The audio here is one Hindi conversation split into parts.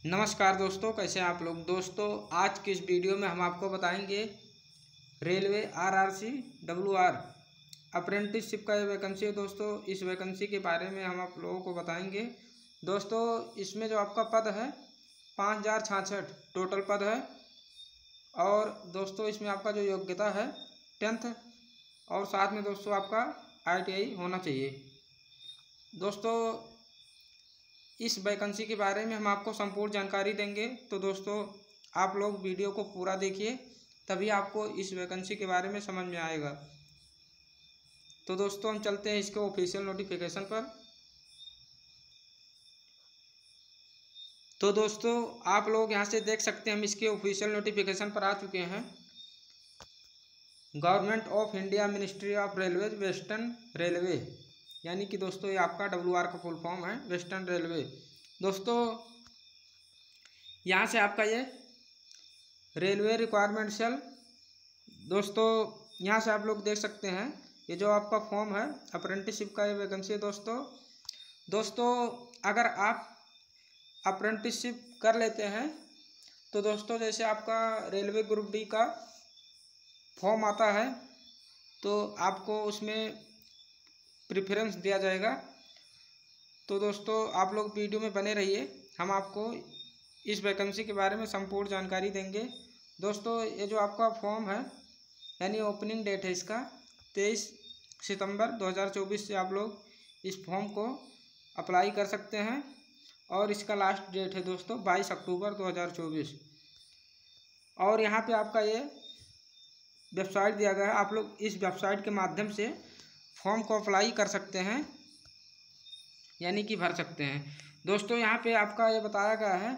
नमस्कार दोस्तों, कैसे हैं आप लोग। दोस्तों आज की इस वीडियो में हम आपको बताएंगे रेलवे आरआरसी डब्ल्यूआर अप्रेंटिसशिप का ये वैकेंसी है। दोस्तों इस वैकेंसी के बारे में हम आप लोगों को बताएंगे। दोस्तों इसमें जो आपका पद है 5066 टोटल पद है। और दोस्तों इसमें आपका जो योग्यता है 10th और साथ में दोस्तों आपका ITI होना चाहिए। दोस्तों इस वैकेंसी के बारे में हम आपको संपूर्ण जानकारी देंगे, तो दोस्तों आप लोग वीडियो को पूरा देखिए, तभी आपको इस वैकेंसी के बारे में समझ में आएगा। तो दोस्तों हम चलते हैं इसके ऑफिशियल नोटिफिकेशन पर। तो दोस्तों आप लोग यहाँ से देख सकते हैं, हम इसके ऑफिशियल नोटिफिकेशन पर आ चुके हैं। Government of India ministry of railway western railway, यानी कि दोस्तों ये आपका WR का फुल फॉर्म है, वेस्टर्न रेलवे। दोस्तों यहाँ से आपका ये रेलवे रिक्वायरमेंट सेल, दोस्तों यहाँ से आप लोग देख सकते हैं ये जो आपका फॉर्म है अप्रेंटिसशिप का ये वैकेंसी है। दोस्तों अगर आप अप्रेंटिसशिप कर लेते हैं तो दोस्तों जैसे आपका रेलवे ग्रुप डी का फॉर्म आता है तो आपको उसमें प्रेफरेंस दिया जाएगा। तो दोस्तों आप लोग वीडियो में बने रहिए, हम आपको इस वैकेंसी के बारे में संपूर्ण जानकारी देंगे। दोस्तों ये जो आपका फॉर्म है यानी ओपनिंग डेट है इसका 23 सितंबर 2024 से आप लोग इस फॉर्म को अप्लाई कर सकते हैं। और इसका लास्ट डेट है दोस्तों 22 अक्टूबर 2024। और यहाँ पे आपका ये वेबसाइट दिया गया है, आप लोग इस वेबसाइट के माध्यम से फॉर्म को अप्लाई कर सकते हैं, यानी कि भर सकते हैं। दोस्तों यहाँ पे आपका ये बताया गया है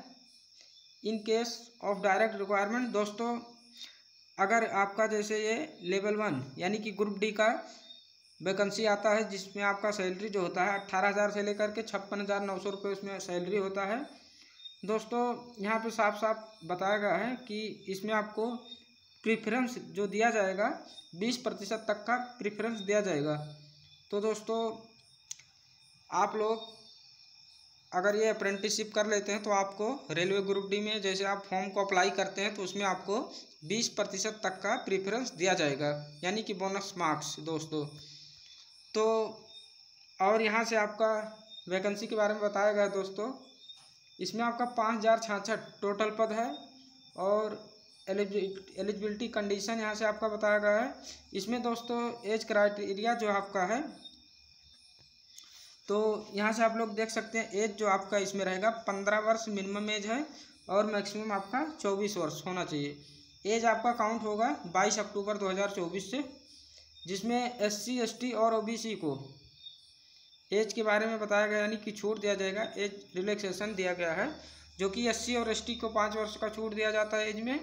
इन केस ऑफ डायरेक्ट रिक्वायरमेंट। दोस्तों अगर आपका जैसे ये लेवल 1 यानी कि ग्रुप डी का वैकेंसी आता है जिसमें आपका सैलरी जो होता है 18,000 से लेकर के 56,900 रुपये उसमें सैलरी होता है। दोस्तों यहाँ पे साफ साफ बताया गया है कि इसमें आपको प्रीफरेंस जो दिया जाएगा 20% तक का प्रीफरेंस दिया जाएगा। तो दोस्तों आप लोग अगर ये अप्रेंटिसशिप कर लेते हैं तो आपको रेलवे ग्रुप डी में जैसे आप फॉर्म को अप्लाई करते हैं तो उसमें आपको 20% तक का प्रीफरेंस दिया जाएगा, यानी कि बोनस मार्क्स दोस्तों। तो और यहाँ से आपका वैकेंसी के बारे में बताया गया है दोस्तों, इसमें आपका 5066 टोटल पद है। और एलिजिबिलिटी कंडीशन यहाँ से आपका बताया गया है। इसमें दोस्तों एज क्राइटेरिया जो आपका है, तो यहाँ से आप लोग देख सकते हैं एज जो आपका इसमें रहेगा 15 वर्ष मिनिमम एज है और मैक्सिमम आपका 24 वर्ष होना चाहिए। एज आपका काउंट होगा 22 अक्टूबर 2024 से, जिसमें SC ST और OBC को एज के बारे में बताया गया, यानी कि छूट दिया जाएगा, एज रिलैक्सेशन दिया गया है, जो कि SC और ST को 5 वर्ष का छूट दिया जाता है एज में,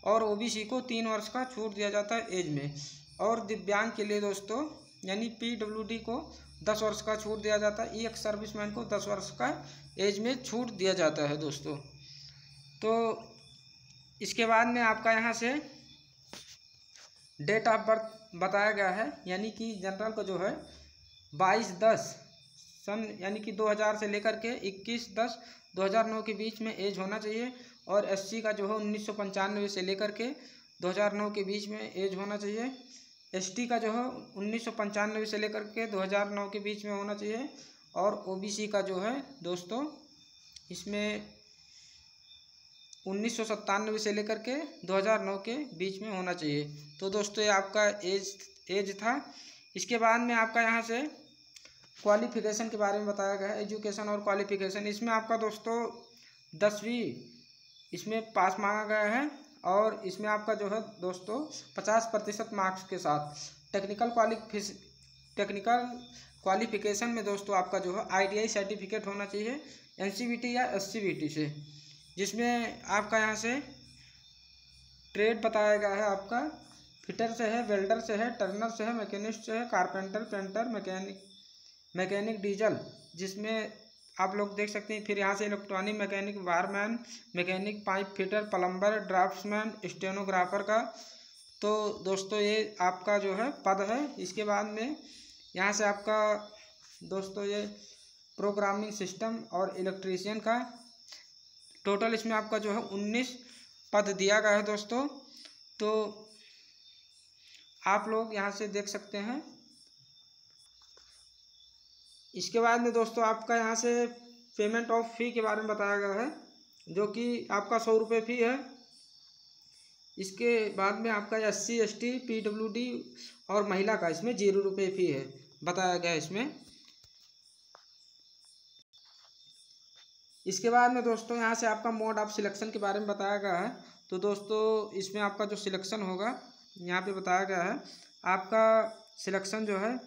और OBC को 3 वर्ष का छूट दिया जाता है एज में। और दिव्यांग के लिए दोस्तों यानी PWD को 10 वर्ष का छूट दिया जाता है, एक्स सर्विसमैन को 10 वर्ष का एज में छूट दिया जाता है दोस्तों। तो इसके बाद में आपका यहाँ से डेट ऑफ बर्थ बताया गया है, यानी कि जनरल को जो है 22/10 सन यानी कि 2000 से लेकर के 21/10/2009 के बीच में एज होना चाहिए। और SC का जो है 1995 से लेकर के 2009 के बीच में एज होना चाहिए। ST का जो है 1995 से लेकर के 2009 के बीच में होना चाहिए। और OBC का जो है दोस्तों इसमें 1997 से लेकर के 2009 के बीच में होना चाहिए। तो दोस्तों ये आपका एज था। इसके बाद में आपका यहाँ से क्वालिफिकेशन के बारे में बताया गया है, एजुकेशन और क्वालिफिकेशन। इसमें आपका दोस्तों 10वीं इसमें पास मांगा गया है। और इसमें आपका जो है दोस्तों 50% मार्क्स के साथ टेक्निकल क्वालिफिकेशन में दोस्तों आपका जो है ITI सर्टिफिकेट होना चाहिए NCVT या SCVT से, जिसमें आपका यहाँ से ट्रेड बताया गया है, आपका फिटर से है, वेल्डर से है, टर्नर से है, मैकेनिस्ट से है, कारपेंटर, पेंटर, मैकेनिक डीजल, जिसमें आप लोग देख सकते हैं। फिर यहाँ से electronic mechanic, wireman, mechanic, pipe fitter, plumber, draughtsman, stenographer का। तो दोस्तों ये आपका जो है पद है। इसके बाद में यहाँ से आपका दोस्तों ये प्रोग्रामिंग सिस्टम और इलेक्ट्रीशियन का टोटल इसमें आपका जो है 19 पद दिया गया है दोस्तों। तो आप लोग यहाँ से देख सकते हैं। इसके बाद में दोस्तों आपका यहाँ से पेमेंट ऑफ फ़ी के बारे में बताया गया है, जो कि आपका 100 रुपये फ़ी है। इसके बाद में आपका SC ST PWD और महिला का इसमें 0 रुपये फ़ी है बताया गया है इसमें। इसके बाद में दोस्तों यहाँ से आपका मोड ऑफ सिलेक्शन के बारे में बताया गया है। तो दोस्तों इसमें आपका जो सिलेक्शन होगा यहाँ पे बताया गया है, आपका सिलेक्शन जो है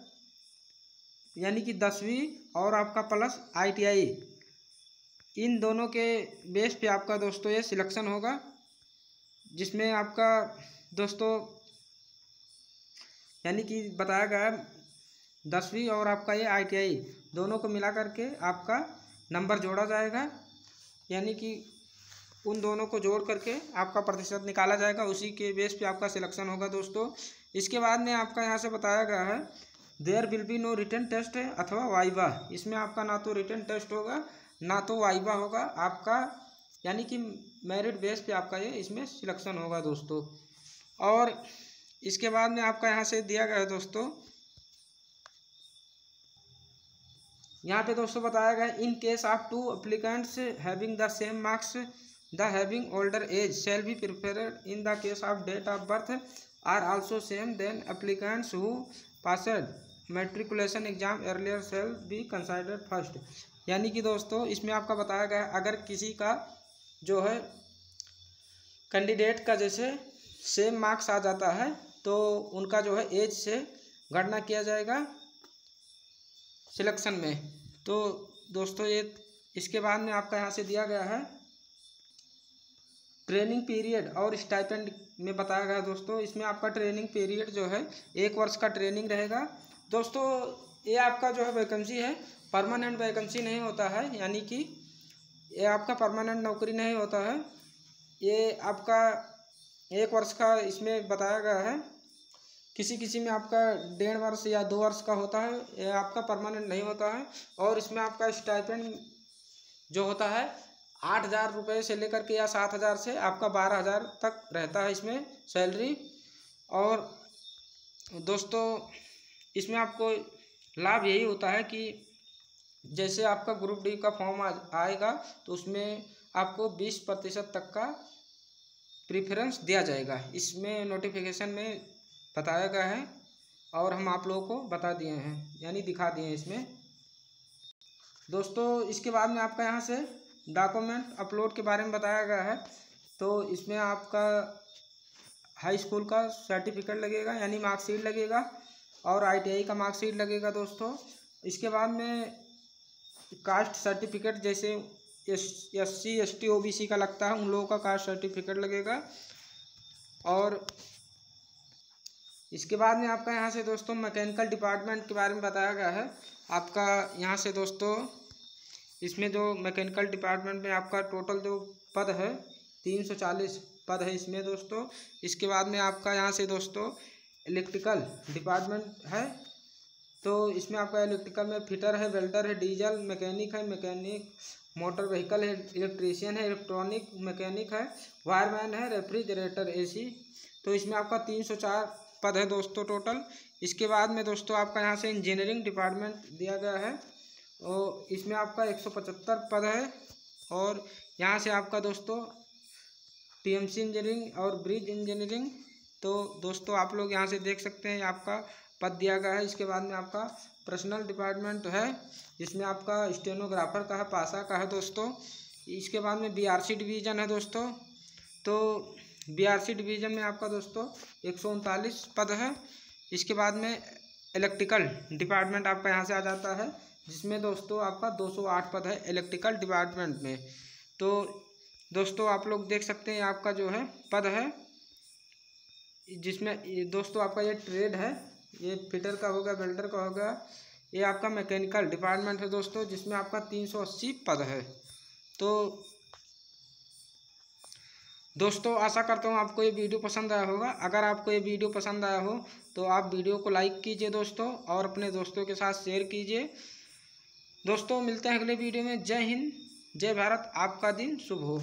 यानी कि 10वीं और आपका प्लस ITI इन दोनों के बेस पे आपका दोस्तों ये सिलेक्शन होगा, जिसमें आपका दोस्तों यानी कि बताया गया है 10वीं और आपका ये ITI दोनों को मिला करके आपका नंबर जोड़ा जाएगा, यानी कि उन दोनों को जोड़ करके आपका प्रतिशत निकाला जाएगा, उसी के बेस पे आपका सिलेक्शन होगा दोस्तों। इसके बाद में आपका यहाँ से बताया गया है there will be no written test है अथवा वाइवा। इसमें आपका ना तो रिटन टेस्ट होगा ना तो वाइवा होगा आपका, यानी कि मेरिट बेस पे आपका ये इसमें सिलेक्शन होगा दोस्तों। और इसके बाद में आपका यहाँ से दिया गया है दोस्तों, यहाँ पे दोस्तों बताया गया in case of 2 applicants having the same marks the having older age shall be preferred in the case of date of birth are also same then applicants who passed matriculation exam earlier shall be considered first. यानी कि दोस्तों इसमें आपका बताया गया अगर किसी का जो है कैंडिडेट का जैसे सेम मार्क्स आ जाता है तो उनका जो है एज से गणना किया जाएगा सिलेक्शन में। तो दोस्तों ये इसके बाद में आपका यहाँ से दिया गया है ट्रेनिंग पीरियड और स्टाइपेंड में बताया गया दोस्तों। इसमें आपका ट्रेनिंग पीरियड जो है 1 वर्ष का ट्रेनिंग रहेगा दोस्तों। ये आपका जो है वैकेंसी है परमानेंट वैकेंसी नहीं होता है, यानी कि ये आपका परमानेंट नौकरी नहीं होता है, ये आपका 1 वर्ष का इसमें बताया गया है। किसी किसी में आपका 1.5 वर्ष या 2 वर्ष का होता है, ये आपका परमानेंट नहीं होता है। और इसमें आपका स्टाइपेंड जो होता है 8,000 रुपये से लेकर के या 7,000 से आपका 12,000 तक रहता है इसमें सैलरी। और दोस्तों इसमें आपको लाभ यही होता है कि जैसे आपका ग्रुप डी का फॉर्म आएगा तो उसमें आपको 20% तक का प्रीफरेंस दिया जाएगा, इसमें नोटिफिकेशन में बताया गया है और हम आप लोगों को बता दिए हैं, यानी दिखा दिए हैं इसमें दोस्तों। इसके बाद में आपका यहाँ से डॉक्यूमेंट अपलोड के बारे में बताया गया है। तो इसमें आपका हाई स्कूल का सर्टिफिकेट लगेगा यानी मार्कशीट लगेगा और ITI का मार्कशीट लगेगा दोस्तों। इसके बाद में कास्ट सर्टिफिकेट जैसे SC ST OBC का लगता है, उन लोगों का कास्ट सर्टिफिकेट लगेगा। और इसके बाद में आपका यहाँ से दोस्तों मैकेनिकल डिपार्टमेंट के बारे में बताया गया है। आपका यहाँ से दोस्तों इसमें जो मैकेनिकल डिपार्टमेंट में आपका टोटल जो पद है 340 पद है इसमें दोस्तों। इसके बाद में आपका यहाँ से दोस्तों इलेक्ट्रिकल डिपार्टमेंट है, तो इसमें आपका इलेक्ट्रिकल में फिटर है, वेल्डर है, डीजल मैकेनिक है, मैकेनिक मोटर व्हीकल है, इलेक्ट्रीशियन है, इलेक्ट्रॉनिक मैकेनिक है, वायरमैन है, रेफ्रिजरेटर AC। तो इसमें आपका 304 पद है दोस्तों टोटल। इसके बाद में दोस्तों आपका यहाँ से इंजीनियरिंग डिपार्टमेंट दिया गया है और इसमें आपका 175 पद है। और यहाँ से आपका दोस्तों TMC इंजीनियरिंग और ब्रिज इंजीनियरिंग, तो दोस्तों आप लोग यहाँ से देख सकते हैं आपका पद दिया गया है। इसके बाद में आपका पर्सनल डिपार्टमेंट है जिसमें आपका स्टेनोग्राफर का है, पासा का है दोस्तों। इसके बाद में BRC डिवीज़न है दोस्तों। तो BRC डिवीज़न में आपका दोस्तों 139 पद है। इसके बाद में इलेक्ट्रिकल डिपार्टमेंट आपका यहाँ से आ जाता है जिसमें दोस्तों आपका 208 पद है इलेक्ट्रिकल डिपार्टमेंट में। तो दोस्तों आप लोग देख सकते हैं आपका जो है पद है, जिसमें दोस्तों आपका ये ट्रेड है, ये फिटर का होगा, वेल्डर का होगा। ये आपका मैकेनिकल डिपार्टमेंट है दोस्तों जिसमें आपका 380 पद है। तो दोस्तों आशा करता हूँ आपको ये वीडियो पसंद आया होगा। अगर आपको ये वीडियो पसंद आया हो तो आप वीडियो को लाइक कीजिए दोस्तों और अपने दोस्तों के साथ शेयर कीजिए दोस्तों। मिलते हैं अगले वीडियो में। जय हिंद जय भारत, आपका दिन शुभ हो।